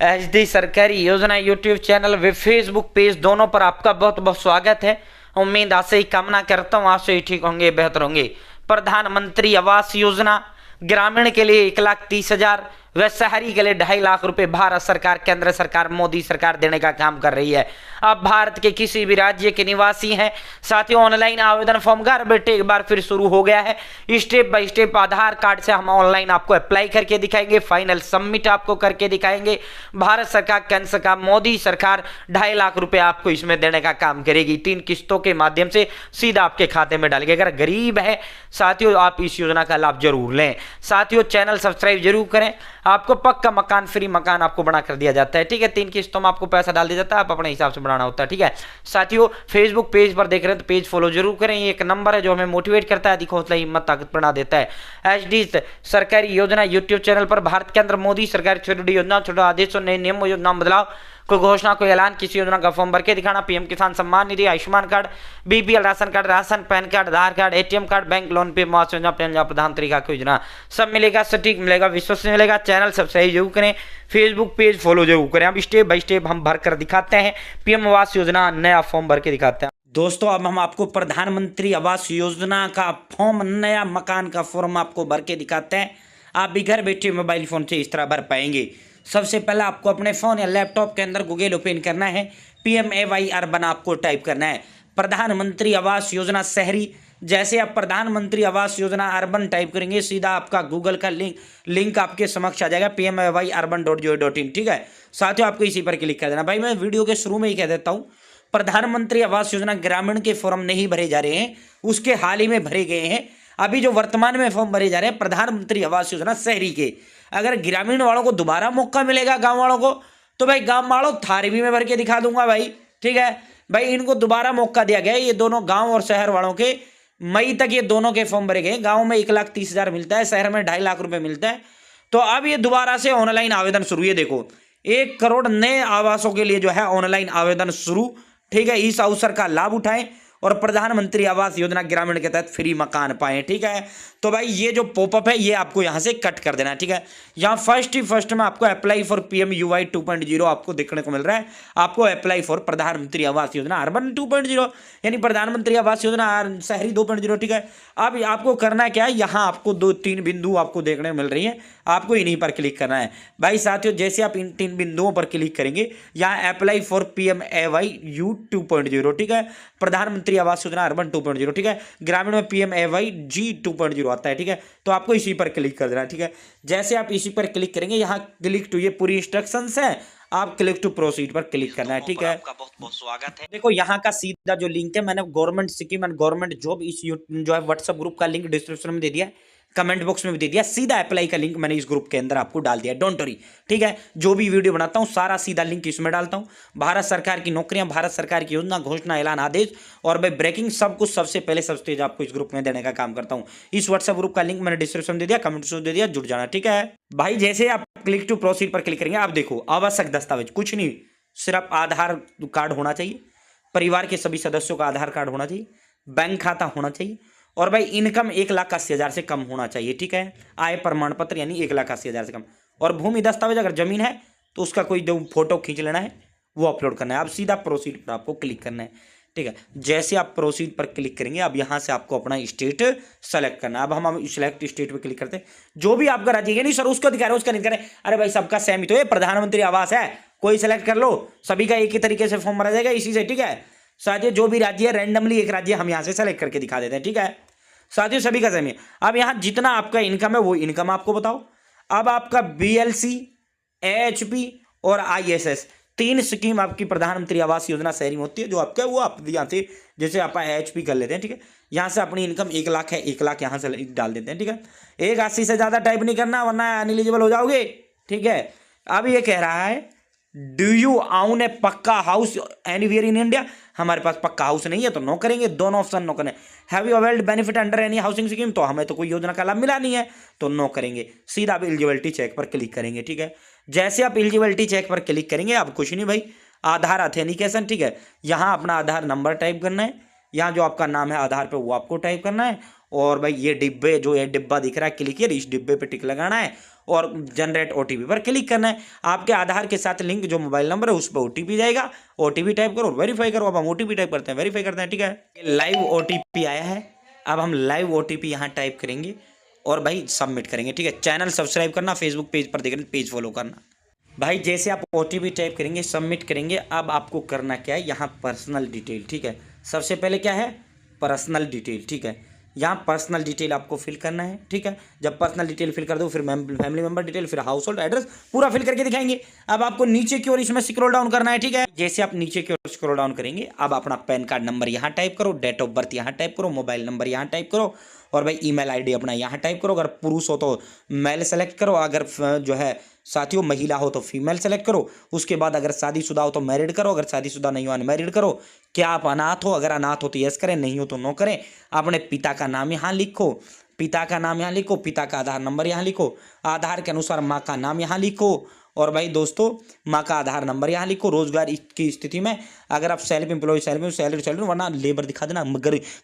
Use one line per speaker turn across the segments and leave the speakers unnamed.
HD सरकारी योजना YouTube channel व फेसबुक पेज दोनों पर आपका बहुत बहुत स्वागत है। उम्मीद आज से ही कामना करता हूँ, आज से ही ठीक होंगे, बेहतर होंगे। प्रधानमंत्री आवास योजना ग्रामीण के लिए 1,30,000 व शहरी के लिए 2.5 लाख रुपए भारत सरकार, केंद्र सरकार, मोदी सरकार देने का काम कर रही है। अब भारत के किसी भी राज्य के निवासी हैं साथियों, ऑनलाइन आवेदन फॉर्म घर बैठे एक बार फिर शुरू हो गया है। Step by step Aadhaar card से हम ऑनलाइन आपको अप्लाई करके दिखाएंगे, फाइनल सबमिट आपको करके दिखाएंगे। भारत सरकार, केंद्र सरकार, मोदी सरकार 2.5 लाख रुपए आपको इसमें देने का काम करेगी। 3 किस्तों के माध्यम से सीधा आपके खाते में डालेगी। अगर गरीब है साथियों, आप इस योजना का लाभ जरूर लें। साथियों चैनल सब्सक्राइब जरूर करें, आपको पक्का मकान, फ्री मकान आपको बना कर दिया जाता है। ठीक है, 3 किस्तों में आपको पैसा डाल दिया जाता है, आप अपने हिसाब से बनाना होता है। ठीक है साथियों, फेसबुक पेज पर देख रहे हैं तो पेज फॉलो जरूर करें। ये एक नंबर है जो हमें मोटिवेट करता है, दिखो हौसला, हिम्मत, ताकत बना देता है। एचडी सरकारी योजना यूट्यूब चैनल पर भारत के अंदर मोदी सरकार छोटी योजना, छोटे आदेशों, नए नियम, योजना बदलाव, कोई घोषणा, कोई ऐलान, किसी योजना का फॉर्म भर के दिखाना, PM Kisan Samman Nidhi, Ayushman card, BPL ration card, ration, PAN card, Aadhaar card, ATM card, bank loan पे, मुआवजा योजना, पंजाब प्रधान तरीका की योजना, सब मिलेगा, सटीक मिलेगा, विश्वसनीय मिलेगा। चैनल सब्सक्राइब जरूर करें, फेसबुक पेज फॉलो जरूर करें। अब स्टेप बाय स्टेप हम भर कर दिखाते हैं, पीएम आवास योजना नया फॉर्म भर के दिखाते हैं। दोस्तों अब हम आपको प्रधानमंत्री आवास योजना का फॉर्म, नया मकान का फॉर्म आपको भर के दिखाते हैं। आप भी घर बैठे मोबाइल फोन से इस तरह भर पाएंगे। सबसे पहले आपको अपने फ़ोन या लैपटॉप के अंदर गूगल ओपन करना है, PMAY अर्बन आपको टाइप करना है। प्रधानमंत्री आवास योजना शहरी, जैसे आप प्रधानमंत्री आवास योजना अर्बन टाइप करेंगे, सीधा आपका गूगल का लिंक आपके समक्ष आ जाएगा, PMAY-urban.gov.in। ठीक है साथियों, आपको इसी पर क्लिक कर देना। भाई मैं वीडियो के शुरू में ही कह देता हूँ, प्रधानमंत्री आवास योजना ग्रामीण के फॉर्म नहीं भरे जा रहे हैं, उसके हाल ही में भरे गए हैं। अभी जो वर्तमान में फॉर्म भरे जा रहे हैं प्रधानमंत्री आवास योजना शहरी के। अगर ग्रामीण वालों को दोबारा मौका मिलेगा, गांव वालों को, तो भाई गांव वालों थारी भी मैं भर के दिखा दूंगा भाई। ठीक है भाई, इनको दोबारा मौका दिया गया है। ये दोनों गांव और शहर वालों के मई तक ये दोनों के फॉर्म भरे गए। गांव में 1,30,000 मिलता है, शहर में 2.5 लाख रुपए मिलता है। तो अब ये दोबारा से ऑनलाइन आवेदन शुरू। ये देखो 1 करोड़ नए आवासों के लिए जो है ऑनलाइन आवेदन शुरू। ठीक है, इस अवसर का लाभ उठाएं और प्रधानमंत्री आवास योजना ग्रामीण के तहत फ्री मकान पाएं। ठीक है, तो भाई ये जो पॉपअप है ये आपको यहां से कट कर देना है। ठीक है, यहाँ फर्स्ट में आपको अप्लाई फॉर PMUY 2.0 आपको देखने को मिल रहा है। आपको अप्लाई फॉर प्रधानमंत्री आवास योजना अर्बन 2.0, यानी प्रधानमंत्री आवास योजना शहरी 2.0। ठीक है, अब आपको करना क्या है, यहाँ आपको 2-3 बिंदु आपको देखने को मिल रही है, आपको इन्हीं पर क्लिक करना है। भाई साथियों, जैसे आप इन 3 बिंदुओं पर क्लिक करेंगे, यहाँ अप्लाई फॉर PMAY 2.0। ठीक है, प्रधानमंत्री आवास योजना अर्बन 2.0। ठीक है, ग्रामीण में PMAY G 2.0 आता है। ठीक है, तो आपको इसी पर क्लिक कर देना है। ठीक है, जैसे आप इसी पर क्लिक करेंगे, यहाँ क्लिक टू, ये पूरी इंस्ट्रक्शंस है, आप क्लिक टू प्रोसीड पर क्लिक करना है। ठीक है, आपका बहुत बहुत स्वागत है। देखो यहाँ का सीधा जो लिंक है, मैंने government scheme and government job इस जो है व्हाट्सएप ग्रुप का लिंक डिस्क्रिप्शन में दे दिया, कमेंट बॉक्स में भी दे दिया। सीधा अप्लाई का लिंक मैंने इस ग्रुप के अंदर आपको डाल दिया, डोंट वरी। ठीक है, जो भी वीडियो बनाता हूँ सारा सीधा लिंक इसमें डालता हूँ। भारत सरकार की नौकरियां, भारत सरकार की योजना, घोषणा, ऐलान, आदेश और भाई ब्रेकिंग, सब कुछ सबसे पहले सबसे तेज आपको इस ग्रुप में देने का काम करता हूँ। इस व्हाट्सएप ग्रुप का लिंक मैंने डिस्क्रिप्शन में दे दिया, कमेंट में दे दिया, जुड़ जाना। ठीक है भाई, जैसे आप क्लिक टू प्रोसीड पर क्लिक करेंगे, आप देखो आवश्यक दस्तावेज कुछ नहीं, सिर्फ आधार कार्ड होना चाहिए, परिवार के सभी सदस्यों का आधार कार्ड होना चाहिए, बैंक खाता होना चाहिए, और भाई इनकम 1,80,000 से कम होना चाहिए। ठीक है, आय प्रमाण पत्र यानी 1,80,000 से कम, और भूमि दस्तावेज अगर जमीन है तो उसका कोई जो फोटो खींच लेना है वो अपलोड करना है। अब सीधा प्रोसीड पर आपको क्लिक करना है। ठीक है, जैसे आप प्रोसीड पर क्लिक करेंगे, अब यहाँ से आपको अपना स्टेट सेलेक्ट करना है। अब हम सिलेक्ट स्टेट पर क्लिक करते हैं, जो भी आपका राज्य है, नहीं सर उसको दिखा रहे उसका नहीं दिखा रहे, अरे भाई सबका सेम ही तो है, प्रधानमंत्री आवास है, कोई सेलेक्ट कर लो, सभी का एक ही तरीके से फॉर्म भरा जाएगा इसी से। ठीक है साथियों, जो भी राज्य है रैंडमली एक राज्य हम यहाँ से सेलेक्ट करके दिखा देते हैं। ठीक है साथियों, सभी का सेम है। अब यहाँ जितना आपका इनकम है वो इनकम आपको बताओ। अब आपका BLC, AHP और ISS 3 स्कीम आपकी प्रधानमंत्री आवास योजना शहरी में होती है, जो आपका वो आप यहाँ से, जैसे आप AHP कर लेते हैं। ठीक है, यहाँ से अपनी इनकम 1 लाख है, 1 लाख यहाँ से डाल देते हैं। ठीक है, 1,80 से ज़्यादा टाइप नहीं करना वरना अनएलिजिबल हो जाओगे। ठीक है, अब ये कह रहा है डू यू ओन ए पक्का हाउस एनीवेयर इन इंडिया, हमारे पास पक्का हाउस नहीं है तो नो करेंगे, दोनों ऑप्शन नो करें। Have you availed benefit under any housing scheme, तो हमें तो कोई योजना का लाभ मिला नहीं है तो नो करेंगे। सीधा आप एलिजिबिलिटी चेक पर क्लिक करेंगे। ठीक है, जैसे आप एलिजिबिलिटी चेक पर क्लिक करेंगे, अब कुछ नहीं भाई, आधार ऑथेंटिकेशन। ठीक है, यहाँ अपना आधार नंबर टाइप करना है, यहाँ जो आपका नाम है आधार पे वो आपको टाइप करना है, और भाई ये डिब्बे जो है डिब्बा दिख रहा है क्लिक, इस डिब्बे पे टिक लगाना है, और जनरेट ओटीपी पर क्लिक करना है। आपके आधार के साथ लिंक जो मोबाइल नंबर है उस पर ओटीपी जाएगा, ओटीपी टाइप करो, वेरीफाई करो। अब हम ओटीपी टाइप करते हैं, वेरीफाई करते हैं, ठीक है। लाइव ओटीपी आया है, अब हम लाइव ओटीपी यहाँ टाइप करेंगे और भाई सबमिट करेंगे, ठीक है। चैनल सब्सक्राइब करना, फेसबुक पेज पर देख रहे पेज फॉलो करना। भाई जैसे आप ओटीपी टाइप करेंगे, सबमिट करेंगे, अब आपको करना क्या है, यहाँ पर्सनल डिटेल, ठीक है। सबसे पहले क्या है, पर्सनल डिटेल, ठीक है। यहाँ पर्सनल डिटेल आपको फिल करना है, ठीक है। जब पर्सनल डिटेल फिल कर दो फिर फैमिली मेंबर डिटेल, फिर हाउस होल्ड एड्रेस पूरा फिल करके दिखाएंगे। अब आपको नीचे की ओर इसमें स्क्रॉल डाउन करना है, ठीक है। जैसे आप नीचे की ओर स्क्रॉल डाउन करेंगे, अब अपना पैन कार्ड नंबर यहाँ टाइप करो, डेट ऑफ बर्थ यहाँ टाइप करो, मोबाइल नंबर यहाँ टाइप करो और भाई ईमेल आईडी अपना यहाँ टाइप करो। अगर पुरुष हो तो मेल सेलेक्ट करो, अगर जो है साथियों महिला हो तो फीमेल सेलेक्ट करो। उसके बाद अगर शादीशुदा हो तो मैरिड करो, अगर शादीशुदा नहीं हो अनमैरिड करो। क्या आप अनाथ हो, अगर अनाथ हो तो यस करें, नहीं हो तो नो करें। अपने पिता का नाम यहाँ लिखो, पिता का नाम यहाँ लिखो, पिता का आधार नंबर यहाँ लिखो, आधार के अनुसार माँ का नाम यहाँ लिखो और भाई दोस्तों माँ का आधार नंबर यहाँ लिखो। रोजगार की स्थिति में अगर आप सेल्फ एम्प्लॉय सैलरी वरना लेबर दिखा देना,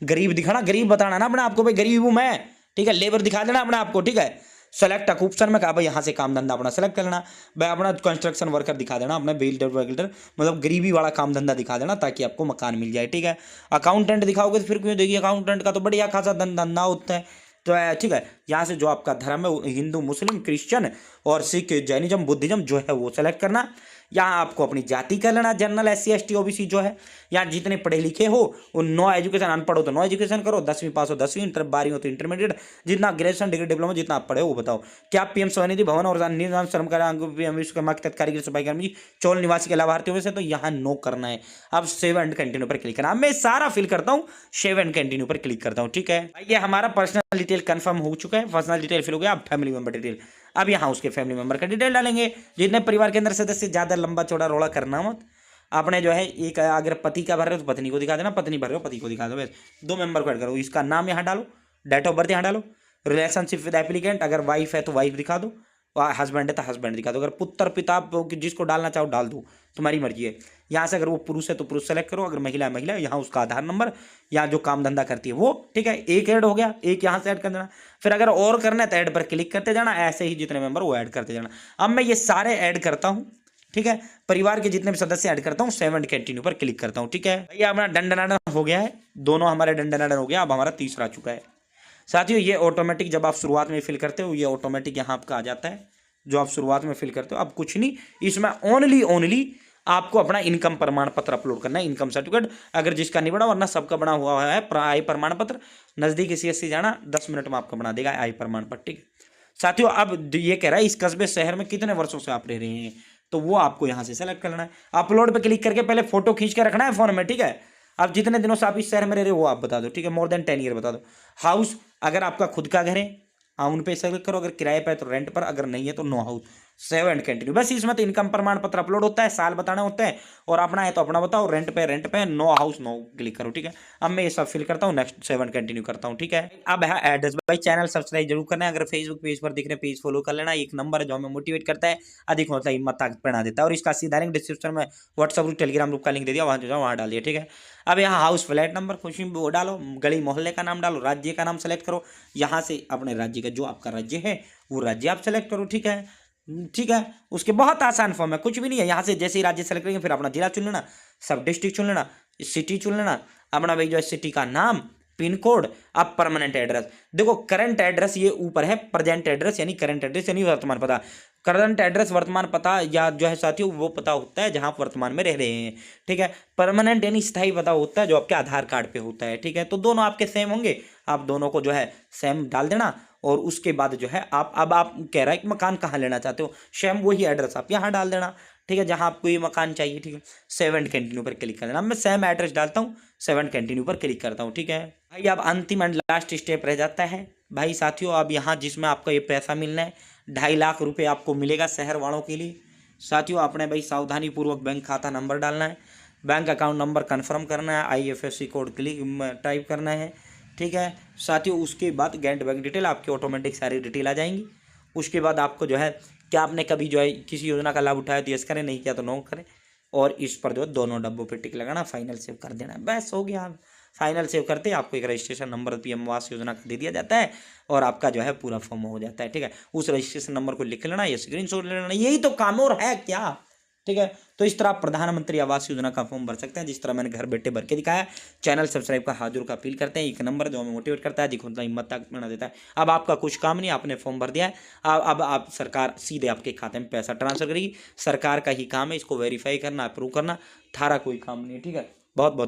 गरीब दिखाना, गरीब बताना ना अपने आपको, भाई गरीब हूँ मैं, ठीक है। लेबर दिखा देना अपने आपको, ठीक है। सेलेक्ट ऑप्शन में कहा भाई यहाँ से काम धंधा अपना सेलेक्ट कर लेना। भाई अपना कंस्ट्रक्शन वर्कर दिखा देना, अपना बिल्डर मतलब गरीबी वाला काम धंधा दिखा देना ताकि आपको मकान मिल जाए, ठीक है। अकाउंटेंट दिखाओगे तो फिर क्यों, देखिए अकाउंटेंट का तो बढ़िया खासा धंधा होता है, तो ठीक है। यहाँ से जो आपका धर्म है हिंदू मुस्लिम क्रिश्चियन और सिख जैनिज्म बुद्धिज्म जो है वो सेलेक्ट करना। यहाँ आपको अपनी जाति कर लेना, जनरल SC ST OBC जो है। यहाँ जितने पढ़े लिखे हो वो नो एजुकेशन, अनपढ़ हो तो नो एजुकेशन करो, 10वीं पास हो 10वीं, 12वीं हो तो इंटरमीडिएट, जितना ग्रेजुएशन डिग्री डिप्लोमा जितना आप पढ़े वो बताओ। क्या PM स्वनिधि भवन और निजाम विश्वकर्मा तत्कारिक सफाई कर्मी चौल निवासी के लाभार्थी हो से तो यहाँ नो करना है। अब सेव एंड कंटिन्यू पर क्लिक करना। मैं सारा फिल करता हूँ, सेव एंड कंटिन्यू पर क्लिक करता हूँ, ठीक है। ये हमारा पर्सनल डिटेल कंफर्म हो चुका है, पर्सनल डिटेल फिल हो गया। अब फैमिली मेंबर डिटेल, अब यहाँ उसके फैमिली मेंबर का डिटेल डालेंगे। जितने परिवार के अंदर सदस्य, ज्यादा लंबा चौड़ा रोड़ा करना मत। आपने जो है एक अगर पति का भर रहे हो तो पत्नी को दिखा देना, पत्नी भर रहे हो पति को दिखा दो, बस 2 मेंबर को ऐड करो। इसका नाम यहाँ डालो, डेट ऑफ बर्थ यहाँ डालो, रिलेशनशिप विद एप्लीकेंट, अगर वाइफ है तो वाइफ दिखा दो, हस्बैंड है तो हस्बैंड दिखा दो। अगर पुत्र पिता जिसको डालना चाहो डाल दो, तुम्हारी मर्जी है। यहाँ से अगर वो पुरुष है तो पुरुष सेलेक्ट करो, अगर महिला है महिला, यहाँ उसका आधार नंबर, यहाँ जो काम धंधा करती है वो, ठीक है। एक ऐड हो गया, एक यहाँ से ऐड कर देना। फिर अगर और करना है तो ऐड पर क्लिक करते जाना, ऐसे ही जितने मेंबर वो ऐड करते जाना। अब मैं ये सारे ऐड करता हूँ, ठीक है। परिवार के जितने भी सदस्य ऐड करता हूँ, सेव एंड कंटिन्यू पर क्लिक करता हूँ, ठीक है। भैया अपना दंडनाडन हो गया है, दोनों हमारे दंडनाडन हो गया। अब हमारा तीसरा आ चुका है साथियों। ये ऑटोमेटिक जब आप शुरुआत में फिल करते हो ये ऑटोमेटिक यहाँ आपका आ जाता है, जो आप शुरुआत में फिल करते हो। अब कुछ नहीं, इसमें ओनली आपको अपना इनकम प्रमाण पत्र अपलोड करना है, इनकम सर्टिफिकेट, अगर जिसका नहीं बना, वरना सबका बना हुआ है आय प्रमाण पत्र। नजदीक CSC जाना, 10 मिनट में आपका बना देगा आय प्रमाण पत्र, ठीक है साथियों। अब ये कह रहा है इस कस्बे शहर में कितने वर्षों से आप रह रहे हैं, तो वो आपको यहाँ से सेलेक्ट करना है। अपलोड पे क्लिक करके पहले फोटो खींच के रखना है फोन में, ठीक है। अब जितने दिनों से आप इस शहर में रह रहे हो वो आप बता दो, ठीक है। मोर देन 10 ईयर बता दो। हाउस, अगर आपका खुद का घर है उन पे सेलेक्ट करो, अगर किराए पे तो रेंट पर, अगर नहीं है तो no house. Save and continue, बस इसमें तो इनकम प्रमाण पत्र अपलोड होता है, साल बताना होता है, और अपना है तो अपना बताओ, रेंट पे, नो हाउस नो क्लिक करो, ठीक है। अब मैं ये सब फिल करता हूँ, नेक्स्ट सेव एंड कंटिन्यू करता हूँ, ठीक है। अब है एड्रेस, भाई चैनल सब्सक्राइब जरूर करना है, अगर फेसबुक पेज पर दिख रहे पेज फॉलो कर लेना। एक नंबर है जो हमें मोटिवेट करता है, अधिक होता है हिम्मत ताकत बना देता है, और इसका सीधा लिंक डिस्क्रिप्शन में व्हाट्सअप ग्रुप टेलीग्राम ग्रुप का लिंक दे दिया, वहाँ जाओ वहाँ डालिए, ठीक है। अब यहाँ हाउस फ्लैट नंबर खुशी वो डालो, गली मोहल्ले का नाम डालो, राज्य का नाम सेलेक्ट करो, यहाँ से अपने राज्य का जो आपका राज्य है वो राज्य आप सेलेक्ट करो, ठीक है, ठीक है। उसके बहुत आसान फॉर्म है, कुछ भी नहीं है। यहाँ से जैसे ही राज्य सेलेक्ट करेंगे फिर अपना जिला चुन लेना, सब डिस्ट्रिक्ट चुन लेना, सिटी चुन लेना, अपना भाई जो है सिटी का नाम, पिन कोड, अब परमानेंट एड्रेस। देखो करंट एड्रेस ये ऊपर है, प्रेजेंट एड्रेस यानी करंट एड्रेस यानी वर्तमान पता। करंट एड्रेस वर्तमान पता या जो है साथियों वो पता होता है जहां आप वर्तमान में रह रहे हैं, ठीक है। परमानेंट यानी स्थायी पता होता है जो आपके आधार कार्ड पे होता है, ठीक है। तो दोनों आपके सेम होंगे, आप दोनों को जो है सेम डाल देना। और उसके बाद जो है अब आप कह रहा है कि मकान कहाँ लेना चाहते हो, सेम वही एड्रेस आप यहाँ डाल देना, ठीक है, जहाँ आपको ये मकान चाहिए, ठीक है। सेव एंड कंटिन्यू पर क्लिक कर देना। मैं सेम एड्रेस डालता हूँ, सेव एंड कंटिन्यू पर क्लिक करता हूँ, ठीक है भाई। अब अंतिम एंड लास्ट स्टेप रह जाता है भाई साथियों, अब यहाँ जिसमें आपका ये पैसा मिलना है 2.5 लाख रुपये आपको मिलेगा शहर वालों के लिए। साथियों आपने भाई सावधानी पूर्वक बैंक खाता नंबर डालना है, बैंक अकाउंट नंबर कन्फर्म करना है, IFSC कोड टाइप करना है, ठीक है साथियों। उसके बाद गेट बैंक डिटेल आपकी ऑटोमेटिक सारी डिटेल आ जाएंगी। उसके बाद आपको जो है क्या आपने कभी जो है किसी योजना का लाभ उठाया तो यस करें, नहीं किया तो नो करें, और इस पर जो है दोनों डब्बों पे टिक लगाना, फाइनल सेव कर देना, बस हो गया। फाइनल सेव करते आपको एक registration number PM Awas Yojana का दे दिया जाता है और आपका जो है पूरा फॉर्म हो जाता है। ठीक है, उस रजिस्ट्रेशन नंबर को लिख लेना या स्क्रीनशॉट ले लेना, यही तो काम और है क्या। ठीक है, तो इस तरह आप प्रधानमंत्री आवास योजना का फॉर्म भर सकते हैं, जिस तरह मैंने घर बैठे भर के दिखाया। चैनल सब्सक्राइब का हाथ जोड़ का अपील करते हैं, एक नंबर जो हमें मोटिवेट करता है, दिखोता हिम्मत बना देता है। अब आपका कुछ काम नहीं, आपने फॉर्म भर दिया है, अब आप सरकार सीधे आपके खाते में पैसा ट्रांसफर करेगी। सरकार का ही काम है इसको वेरीफाई करना, अप्रूव करना, थारा कोई काम नहीं है। ठीक है, बहुत बहुत